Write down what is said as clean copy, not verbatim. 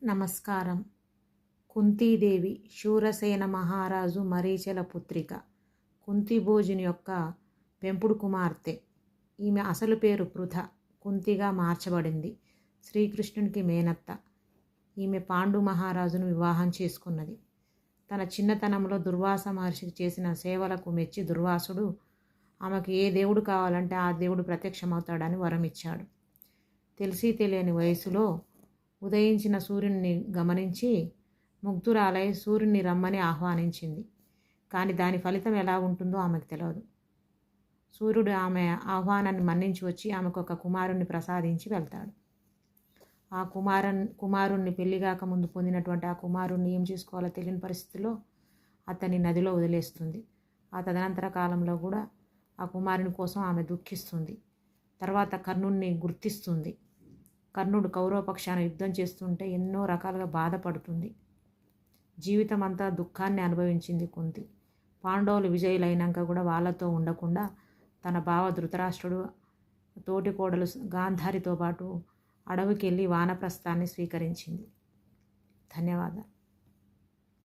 నమస్కారం. కుంతీదేవి శూరసేన మహారాజు మరీచల పుత్రిక. కుంతిభోజుని యొక్క పెంపుడు కుమార్తె. ఈమె అసలు పేరు పృథ. కుంతిగా మార్చబడింది. శ్రీకృష్ణునికి మేనత్త. ఈమె పాండు మహారాజును వివాహం చేసుకున్నది. తన చిన్నతనంలో దుర్వాస మహర్షికి చేసిన సేవలకు మెచ్చి దుర్వాసుడు ఆమెకు ఏ దేవుడు కావాలంటే ఆ దేవుడు ప్రత్యక్షమవుతాడని వరం ఇచ్చాడు. తెలిసి తెలియని వయసులో ఉదయించిన సూర్యుని గమనించి ముగ్ధురాలై సూర్యుని రమ్మని ఆహ్వానించింది. కానీ దాని ఫలితం ఎలా ఉంటుందో ఆమెకు తెలియదు. సూర్యుడు ఆమె ఆహ్వానాన్ని మన్నించి వచ్చి ఆమెకు ఒక కుమారుణ్ణి ప్రసాదించి వెళ్తాడు. ఆ కుమారుణ్ణి పెళ్లిగాక ముందు పొందినటువంటి ఆ కుమారుణ్ణి ఏం చేసుకోవాలో తెలియని పరిస్థితిలో అతన్ని నదిలో వదిలేస్తుంది. ఆ తదనంతర కాలంలో కూడా ఆ కుమారుని కోసం ఆమె దుఃఖిస్తుంది. తర్వాత కర్ణుణ్ణి గుర్తిస్తుంది. కర్ణుడు కౌరవపక్షాన యుద్ధం చేస్తుంటే ఎన్నో రకాలుగా బాధపడుతుంది. జీవితం అంతా దుఃఖాన్ని అనుభవించింది కుంతి. పాండవులు విజయులైనాక కూడా వాళ్ళతో ఉండకుండా తన బావ ధృతరాష్ట్రుడు, తోటి కోడలు గాంధారితో పాటు అడవికి వెళ్ళి వానప్రస్థాన్ని స్వీకరించింది. ధన్యవాదాలు.